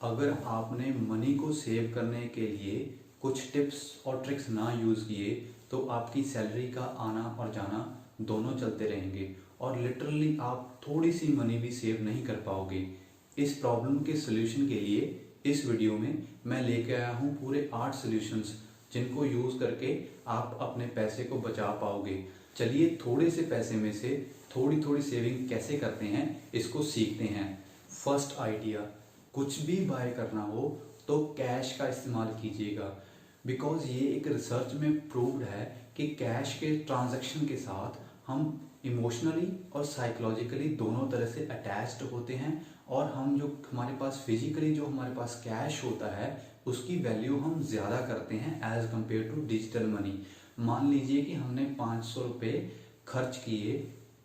अगर आपने मनी को सेव करने के लिए कुछ टिप्स और ट्रिक्स ना यूज़ किए तो आपकी सैलरी का आना और जाना दोनों चलते रहेंगे और लिटरली आप थोड़ी सी मनी भी सेव नहीं कर पाओगे। इस प्रॉब्लम के सलूशन के लिए इस वीडियो में मैं लेके आया हूँ पूरे 8 सॉल्यूशंस जिनको यूज़ करके आप अपने पैसे को बचा पाओगे। चलिए थोड़े से पैसे में से थोड़ी थोड़ी सेविंग कैसे करते हैं इसको सीखते हैं। फर्स्ट आइडिया, कुछ भी बाय करना हो तो कैश का इस्तेमाल कीजिएगा। बिकॉज ये एक रिसर्च में प्रूव्ड है कि कैश के ट्रांजैक्शन के साथ हम इमोशनली और साइकोलॉजिकली दोनों तरह से अटैच्ड होते हैं और हम जो हमारे पास फिजिकली जो हमारे पास कैश होता है उसकी वैल्यू हम ज़्यादा करते हैं as compared to digital money. मान लीजिए कि हमने 500 रुपये खर्च किए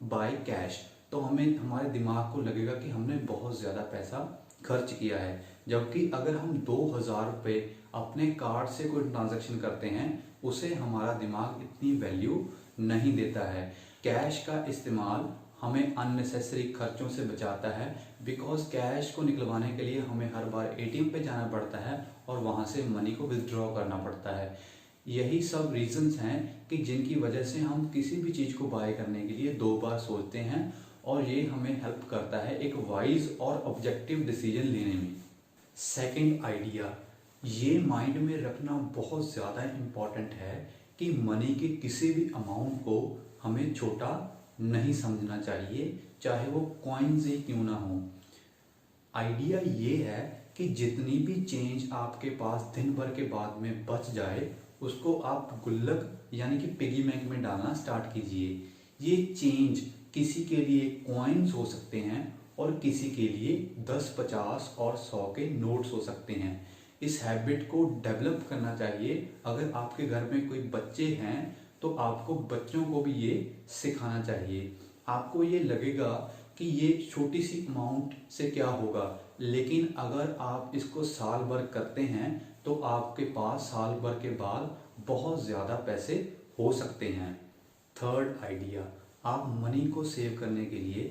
बाय कैश, तो हमें हमारे दिमाग को लगेगा कि हमने बहुत ज़्यादा पैसा खर्च किया है। जबकि अगर हम 2000 रुपये अपने कार्ड से कोई ट्रांजैक्शन करते हैं उसे हमारा दिमाग इतनी वैल्यू नहीं देता है। कैश का इस्तेमाल हमें अननेसेसरी खर्चों से बचाता है। बिकॉज कैश को निकलवाने के लिए हमें हर बार एटीएम पे जाना पड़ता है और वहाँ से मनी को विथड्रॉ करना पड़ता है। यही सब रीजंस हैं कि जिनकी वजह से हम किसी भी चीज़ को बाय करने के लिए 2 बार सोचते हैं और ये हमें हेल्प करता है एक वाइज और ऑब्जेक्टिव डिसीजन लेने में। सेकंड आइडिया, ये माइंड में रखना बहुत ज़्यादा इम्पॉर्टेंट है कि मनी के किसी भी अमाउंट को हमें छोटा नहीं समझना चाहिए, चाहे वो कॉइन्स ही क्यों ना हो। आइडिया ये है कि जितनी भी चेंज आपके पास दिन भर के बाद में बच जाए उसको आप गुल्लक यानी कि पिगी बैंक में डालना स्टार्ट कीजिए। ये चेंज किसी के लिए कॉइन्स हो सकते हैं और किसी के लिए 10, 50 और 100 के नोट्स हो सकते हैं। इस हैबिट को डेवलप करना चाहिए। अगर आपके घर में कोई बच्चे हैं तो आपको बच्चों को भी ये सिखाना चाहिए। आपको ये लगेगा कि ये छोटी सी अमाउंट से क्या होगा, लेकिन अगर आप इसको साल भर करते हैं तो आपके पास साल भर के बाद बहुत ज़्यादा पैसे हो सकते हैं। थर्ड आइडिया, आप मनी को सेव करने के लिए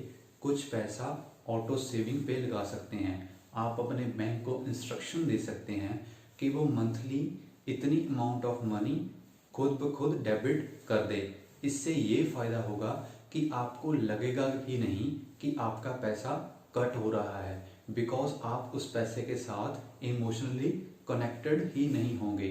कुछ पैसा ऑटो सेविंग पे लगा सकते हैं। आप अपने बैंक को इंस्ट्रक्शन दे सकते हैं कि वो मंथली इतनी अमाउंट ऑफ मनी खुद ब खुद डेबिट कर दे। इससे ये फ़ायदा होगा कि आपको लगेगा ही नहीं कि आपका पैसा कट हो रहा है, बिकॉज आप उस पैसे के साथ इमोशनली कनेक्टेड ही नहीं होंगे।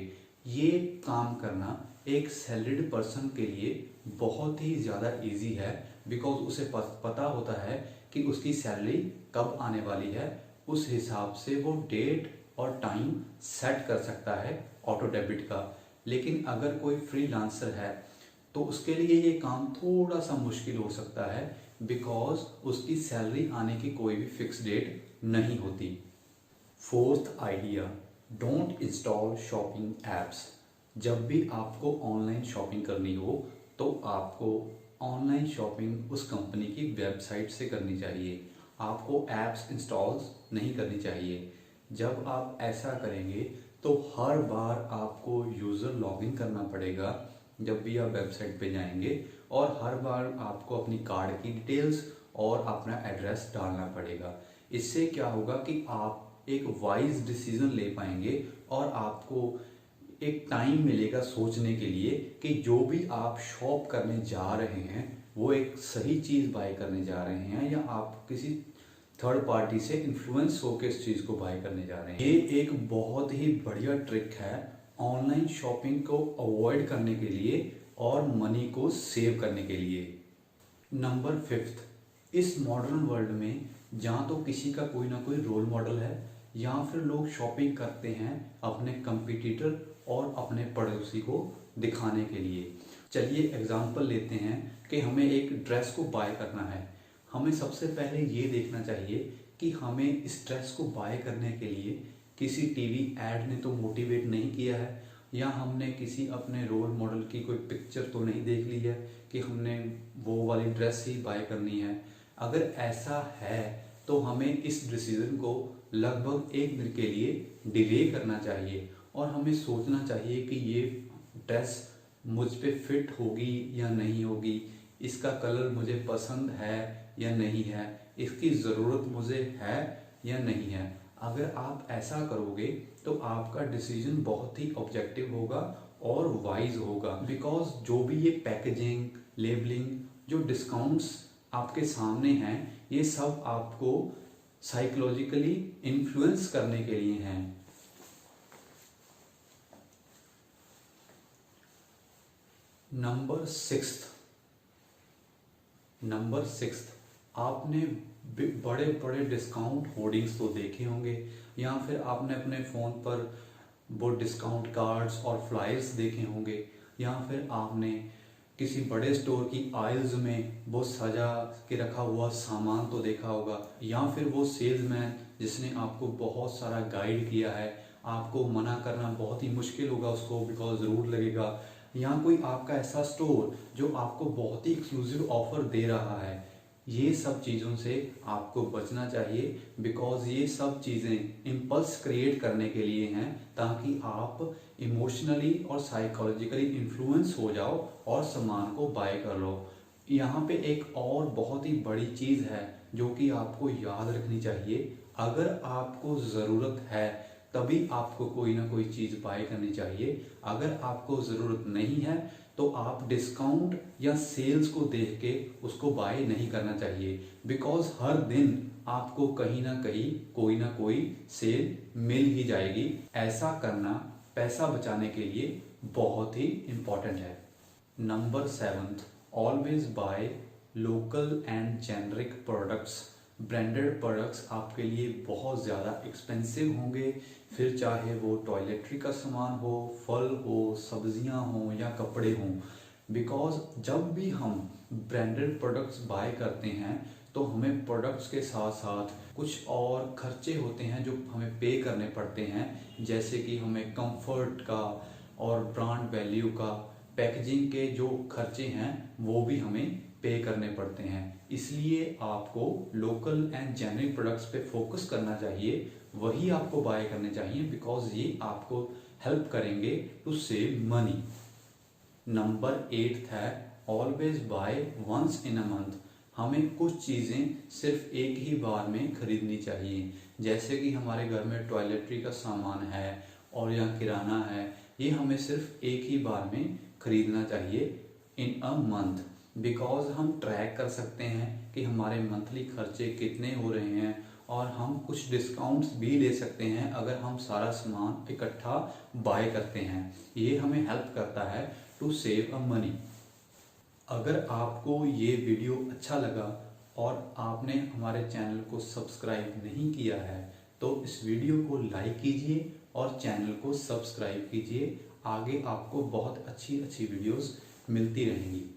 ये काम करना एक सैलरीड पर्सन के लिए बहुत ही ज़्यादा इजी है, बिकॉज उसे पता होता है कि उसकी सैलरी कब आने वाली है। उस हिसाब से वो डेट और टाइम सेट कर सकता है ऑटो डेबिट का। लेकिन अगर कोई फ्रीलांसर है तो उसके लिए ये काम थोड़ा सा मुश्किल हो सकता है, बिकॉज उसकी सैलरी आने की कोई भी फिक्स डेट नहीं होती। Fourth idea, don't install shopping apps. जब भी आपको ऑनलाइन शॉपिंग करनी हो तो आपको ऑनलाइन शॉपिंग उस कंपनी की वेबसाइट से करनी चाहिए। आपको ऐप्स इंस्टॉल नहीं करनी चाहिए। जब आप ऐसा करेंगे तो हर बार आपको यूज़र लॉगिन करना पड़ेगा जब भी आप वेबसाइट पे जाएंगे, और हर बार आपको अपनी कार्ड की डिटेल्स और अपना एड्रेस डालना पड़ेगा। इससे क्या होगा कि आप एक वाइज डिसीजन ले पाएंगे और आपको एक टाइम मिलेगा सोचने के लिए कि जो भी आप शॉप करने जा रहे हैं वो एक सही चीज़ बाय करने जा रहे हैं या आप किसी थर्ड पार्टी से इन्फ्लुएंस होकर इस चीज़ को बाय करने जा रहे हैं। ये एक बहुत ही बढ़िया ट्रिक है ऑनलाइन शॉपिंग को अवॉइड करने के लिए और मनी को सेव करने के लिए। नंबर 5, इस मॉडर्न वर्ल्ड में जहाँ तो किसी का कोई ना कोई रोल मॉडल है या फिर लोग शॉपिंग करते हैं अपने कंपटीटर और अपने पड़ोसी को दिखाने के लिए। चलिए एग्जांपल लेते हैं कि हमें एक ड्रेस को बाय करना है। हमें सबसे पहले ये देखना चाहिए कि हमें इस ड्रेस को बाय करने के लिए किसी टीवी ऐड ने तो मोटिवेट नहीं किया है, या हमने किसी अपने रोल मॉडल की कोई पिक्चर तो नहीं देख ली है कि हमने वो वाली ड्रेस ही बाय करनी है। अगर ऐसा है तो हमें इस डिसीजन को लगभग 1 दिन के लिए डिले करना चाहिए और हमें सोचना चाहिए कि ये ड्रेस मुझ पे फिट होगी या नहीं होगी, इसका कलर मुझे पसंद है या नहीं है, इसकी ज़रूरत मुझे है या नहीं है। अगर आप ऐसा करोगे तो आपका डिसीजन बहुत ही ऑब्जेक्टिव होगा और वाइज होगा, बिकॉज जो भी ये पैकेजिंग, लेबलिंग, जो डिस्काउंट्स आपके सामने हैं, ये सब आपको साइकोलॉजिकली इन्फ्लुएंस करने के लिए हैं। नंबर सिक्स्थ, आपने बड़े बड़े डिस्काउंट होर्डिंग्स तो देखे होंगे, या फिर आपने अपने फ़ोन पर वो डिस्काउंट कार्ड्स और फ्लायर्स देखे होंगे, या फिर आपने किसी बड़े स्टोर की आइल्स में वो सजा के रखा हुआ सामान तो देखा होगा, या फिर वो सेल्समैन जिसने आपको बहुत सारा गाइड किया है, आपको मना करना बहुत ही मुश्किल होगा उसको, बिकॉज ज़रूर लगेगा, या कोई आपका ऐसा स्टोर जो आपको बहुत ही एक्सक्लूसिव ऑफर दे रहा है। ये सब चीज़ों से आपको बचना चाहिए, बिकॉज ये सब चीज़ें इम्पल्स क्रिएट करने के लिए हैं, ताकि आप इमोशनली और साइकोलॉजिकली इन्फ्लुएंस हो जाओ और सामान को बाय कर लो। यहाँ पे एक और बहुत ही बड़ी चीज़ है जो कि आपको याद रखनी चाहिए। अगर आपको ज़रूरत है तभी आपको कोई ना कोई चीज़ बाय करनी चाहिए। अगर आपको ज़रूरत नहीं है तो आप डिस्काउंट या सेल्स को देख के उसको बाय नहीं करना चाहिए, बिकॉज हर दिन आपको कहीं ना कोई सेल मिल ही जाएगी। ऐसा करना पैसा बचाने के लिए बहुत ही इम्पॉर्टेंट है। Number 7, always by local and generic products. Branded products आपके लिए बहुत ज़्यादा एक्सपेंसिव होंगे, फिर चाहे वो टॉयलेटरी का सामान हो, फल हो, सब्जियां हो या कपड़े हों, बिकॉज जब भी हम ब्रांडेड प्रोडक्ट्स बाय करते हैं तो हमें प्रोडक्ट्स के साथ साथ कुछ और खर्चे होते हैं जो हमें पे करने पड़ते हैं, जैसे कि हमें कंफर्ट का और ब्रांड वैल्यू का, पैकेजिंग के जो खर्चे हैं वो भी हमें पे करने पड़ते हैं। इसलिए आपको लोकल एंड जेन्युइन प्रोडक्ट्स पे फोकस करना चाहिए, वही आपको बाय करने चाहिए, बिकॉज ये आपको हेल्प करेंगे टू सेव मनी। नंबर 8 है always buy once in a month. हमें कुछ चीज़ें सिर्फ एक ही बार में खरीदनी चाहिए, जैसे कि हमारे घर में टॉयलेटरी का सामान है और या किराना है, ये हमें सिर्फ एक ही बार में खरीदना चाहिए इन अ मंथ, बिकॉज हम ट्रैक कर सकते हैं कि हमारे मंथली खर्चे कितने हो रहे हैं, और हम कुछ डिस्काउंट्स भी ले सकते हैं अगर हम सारा सामान इकट्ठा बाय करते हैं। ये हमें हेल्प करता है टू सेव अ मनी। अगर आपको ये वीडियो अच्छा लगा और आपने हमारे चैनल को सब्सक्राइब नहीं किया है तो इस वीडियो को लाइक कीजिए और चैनल को सब्सक्राइब कीजिए। आगे आपको बहुत अच्छी अच्छी वीडियोस मिलती रहेंगी।